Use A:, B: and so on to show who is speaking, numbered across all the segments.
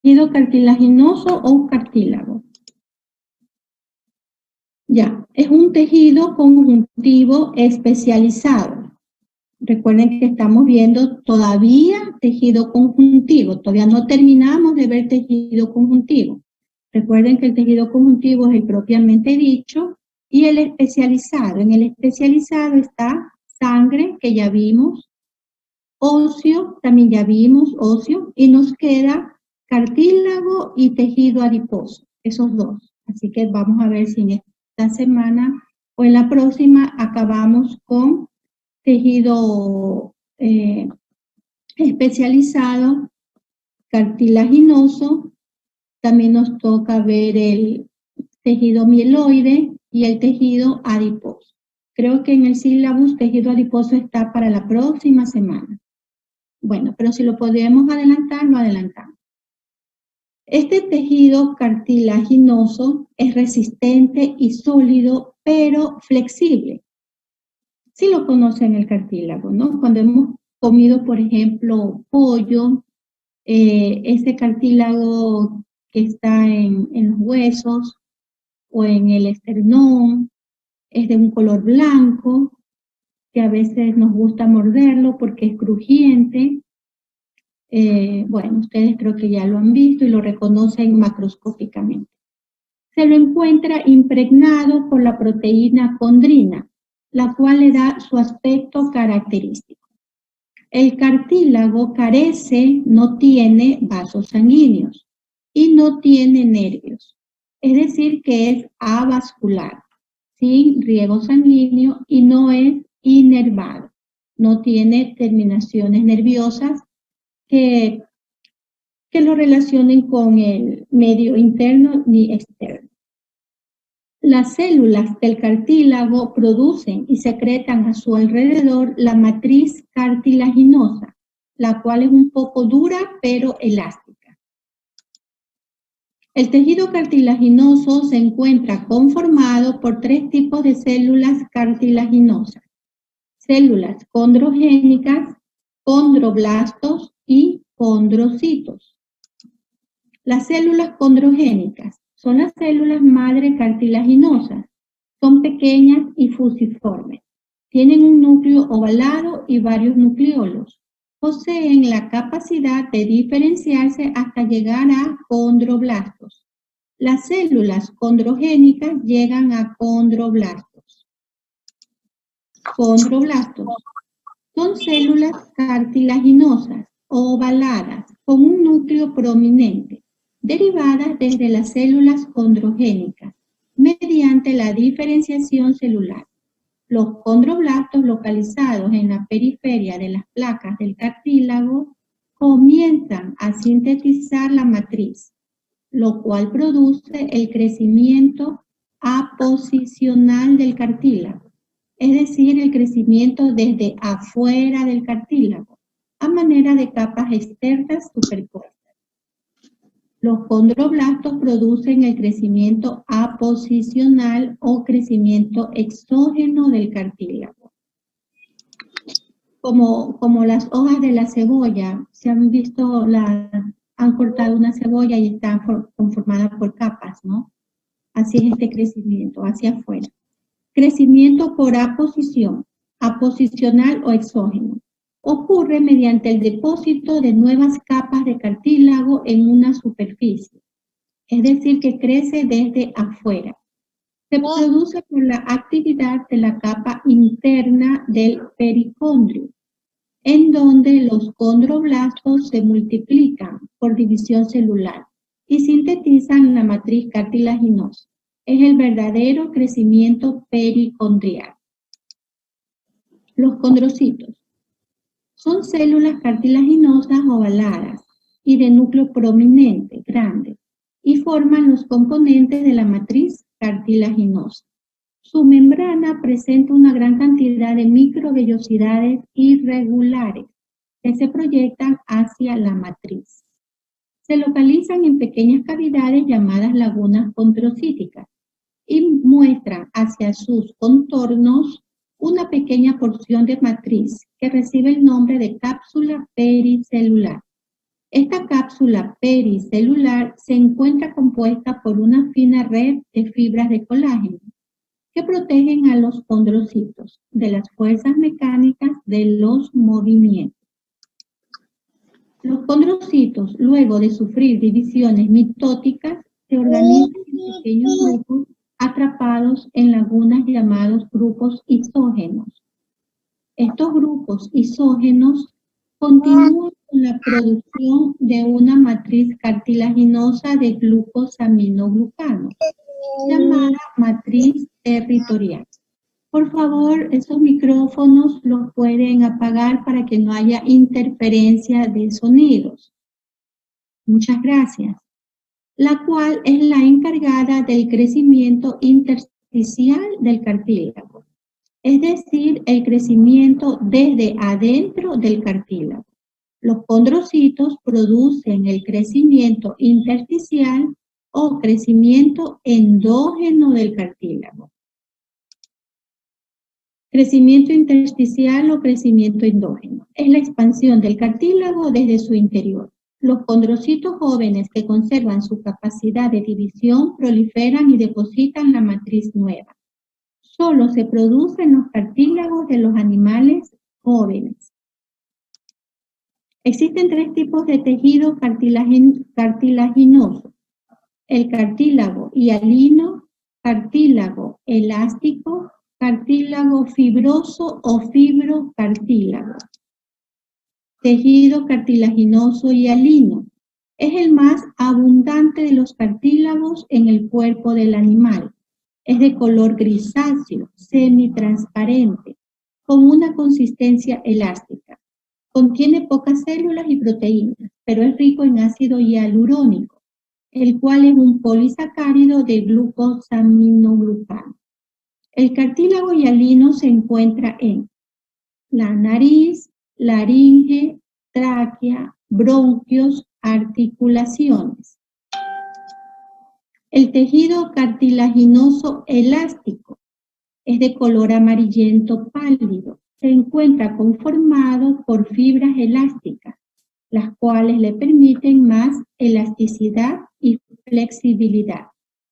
A: tejido cartilaginoso o cartílago. Ya, es un tejido conjuntivo especializado. Recuerden que estamos viendo todavía tejido conjuntivo, todavía no terminamos de ver tejido conjuntivo. Recuerden que el tejido conjuntivo es el propiamente dicho y el especializado. En el especializado está sangre, que ya vimos, óseo, también ya vimos óseo, y nos queda cartílago y tejido adiposo, esos dos. Así que vamos a ver si en esta semana o en la próxima acabamos con tejido especializado, cartilaginoso. También nos toca ver el tejido mieloide y el tejido adiposo. Creo que en el sílabus tejido adiposo está para la próxima semana. Bueno, pero si lo podemos adelantar, lo adelantamos. Este tejido cartilaginoso es resistente y sólido, pero flexible. Sí lo conocen el cartílago, ¿no? Cuando hemos comido, por ejemplo, pollo, ese cartílago que está en los huesos o en el esternón es de un color blanco, que a veces nos gusta morderlo porque es crujiente. Bueno, ustedes creo que ya lo han visto y lo reconocen macroscópicamente. Se lo encuentra impregnado por la proteína condrina, la cual le da su aspecto característico. El cartílago carece, no tiene vasos sanguíneos y no tiene nervios. Es decir, que es avascular, sin riego sanguíneo y no es inervado. No tiene terminaciones nerviosas que lo relacionen con el medio interno ni externo. Las células del cartílago producen y secretan a su alrededor la matriz cartilaginosa, la cual es un poco dura pero elástica. El tejido cartilaginoso se encuentra conformado por 3 tipos de células cartilaginosas: células condrogénicas, condroblastos y condrocitos. Las células condrogénicas son las células madre cartilaginosas. Son pequeñas y fusiformes. Tienen un núcleo ovalado y varios nucleolos. Poseen la capacidad de diferenciarse hasta llegar a condroblastos. Las células condrogénicas llegan a condroblastos. Condroblastos son células cartilaginosas ovaladas con un núcleo prominente, derivadas desde las células condrogénicas mediante la diferenciación celular. Los condroblastos localizados en la periferia de las placas del cartílago comienzan a sintetizar la matriz, lo cual produce el crecimiento aposicional del cartílago, es decir, el crecimiento desde afuera del cartílago, a manera de capas externas superpuestas. Los condroblastos producen el crecimiento aposicional o crecimiento exógeno del cartílago. Como las hojas de la cebolla, se han visto, han cortado una cebolla y está conformada por capas, ¿no? Así es este crecimiento, hacia afuera. Crecimiento por aposición, aposicional o exógeno. Ocurre mediante el depósito de nuevas capas de cartílago en una superficie, es decir, que crece desde afuera. Se produce por la actividad de la capa interna del pericondrio, en donde los condroblastos se multiplican por división celular y sintetizan la matriz cartilaginosa. Es el verdadero crecimiento pericondrial. Los condrocitos son células cartilaginosas ovaladas y de núcleo prominente, grande, y forman los componentes de la matriz cartilaginosa. Su membrana presenta una gran cantidad de microvellosidades irregulares que se proyectan hacia la matriz. Se localizan en pequeñas cavidades llamadas lagunas condrocíticas y muestran hacia sus contornos una pequeña porción de matriz que recibe el nombre de cápsula pericelular. Esta cápsula pericelular se encuentra compuesta por una fina red de fibras de colágeno que protegen a los condrocitos de las fuerzas mecánicas de los movimientos. Los condrocitos, luego de sufrir divisiones mitóticas, se organizan en pequeños grupos atrapados en lagunas llamados grupos isógenos. Estos grupos isógenos continúan con la producción de una matriz cartilaginosa de glucosaminoglucanos, llamada matriz territorial. Por favor, esos micrófonos los pueden apagar para que no haya interferencia de sonidos. Muchas gracias. La cual es la encargada del crecimiento intersticial del cartílago, es decir, el crecimiento desde adentro del cartílago. Los condrocitos producen el crecimiento intersticial o crecimiento endógeno del cartílago. Crecimiento intersticial o crecimiento endógeno es la expansión del cartílago desde su interior. Los condrocitos jóvenes que conservan su capacidad de división proliferan y depositan la matriz nueva. Solo se produce en los cartílagos de los animales jóvenes. Existen tres tipos de tejido cartilaginoso: el cartílago hialino, cartílago elástico, cartílago fibroso o fibrocartílago. Tejido cartilaginoso hialino es el más abundante de los cartílagos en el cuerpo del animal. Es de color grisáceo, semitransparente, con una consistencia elástica. Contiene pocas células y proteínas, pero es rico en ácido hialurónico, el cual es un polisacárido de glucosaminoglucano. El cartílago hialino se encuentra en la nariz, laringe, tráquea, bronquios, articulaciones. El tejido cartilaginoso elástico es de color amarillento pálido. Se encuentra conformado por fibras elásticas, las cuales le permiten más elasticidad y flexibilidad.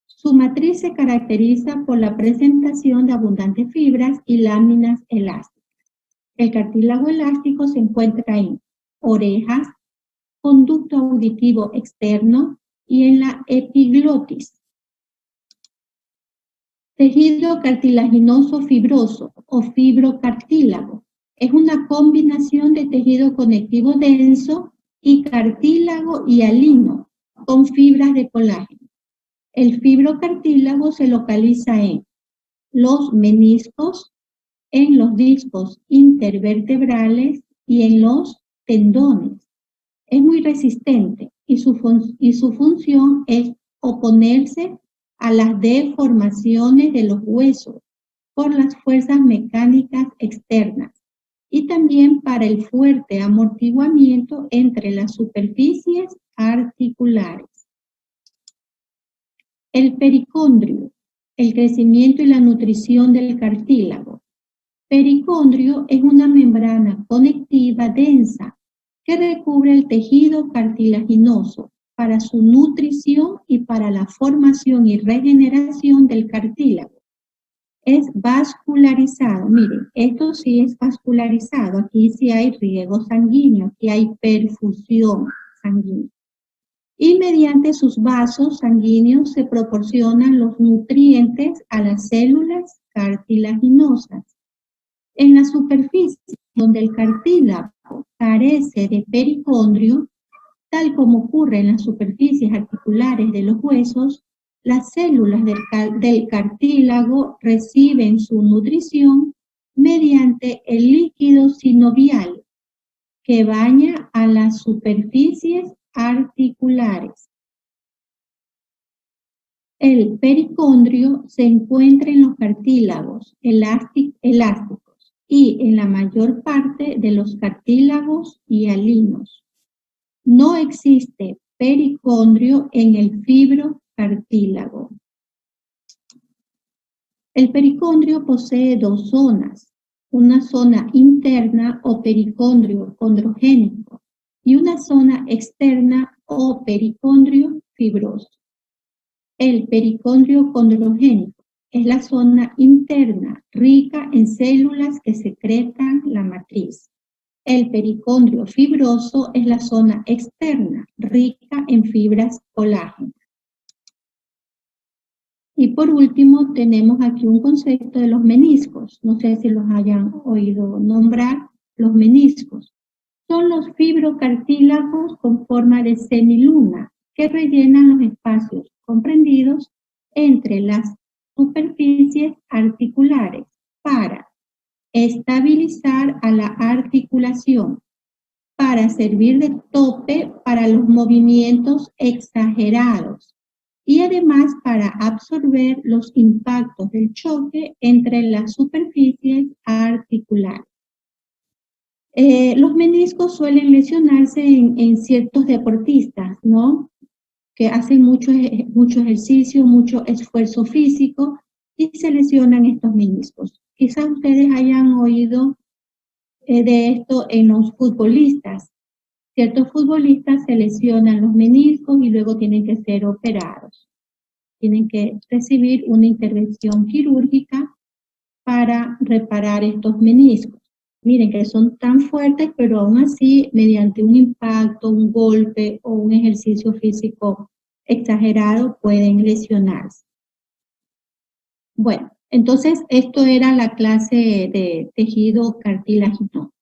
A: Su matriz se caracteriza por la presentación de abundantes fibras y láminas elásticas. El cartílago elástico se encuentra en orejas, conducto auditivo externo y en la epiglotis. Tejido cartilaginoso fibroso o fibrocartílago es una combinación de tejido conectivo denso y cartílago hialino con fibras de colágeno. El fibrocartílago se localiza en los meniscos, en los discos intervertebrales y en los tendones. Es muy resistente y su función es oponerse a las deformaciones de los huesos por las fuerzas mecánicas externas y también para el fuerte amortiguamiento entre las superficies articulares. El pericondrio, el crecimiento y la nutrición del cartílago. Pericondrio es una membrana conectiva densa que recubre el tejido cartilaginoso para su nutrición y para la formación y regeneración del cartílago. Es vascularizado. Miren, esto sí es vascularizado. Aquí sí hay riego sanguíneo, aquí hay perfusión sanguínea. Y mediante sus vasos sanguíneos se proporcionan los nutrientes a las células cartilaginosas. En la superficie donde el cartílago carece de pericondrio, tal como ocurre en las superficies articulares de los huesos, las células del cartílago reciben su nutrición mediante el líquido sinovial que baña a las superficies articulares. El pericondrio se encuentra en los cartílagos elásticos y en la mayor parte de los cartílagos hialinos. No existe pericondrio en el fibrocartílago. El pericondrio posee dos zonas, una zona interna o pericondrio condrogénico y una zona externa o pericondrio fibroso. El pericondrio condrogénico es la zona interna rica en células que secretan la matriz. El pericondrio fibroso es la zona externa rica en fibras colágenas. Y por último, tenemos aquí un concepto de los meniscos. No sé si los hayan oído nombrar, los meniscos. Son los fibrocartílagos con forma de semiluna que rellenan los espacios comprendidos entre las superficies articulares para estabilizar a la articulación, para servir de tope para los movimientos exagerados y además para absorber los impactos del choque entre las superficies articulares. Los meniscos suelen lesionarse en ciertos deportistas, ¿no? Que hacen mucho ejercicio, mucho esfuerzo físico y se lesionan estos meniscos. Quizás ustedes hayan oído de esto en los futbolistas. Ciertos futbolistas se lesionan los meniscos y luego tienen que ser operados. Tienen que recibir una intervención quirúrgica para reparar estos meniscos. Miren que son tan fuertes, pero aún así, mediante un impacto, un golpe o un ejercicio físico exagerado, pueden lesionarse. Bueno, entonces esto era la clase de tejido cartilaginoso.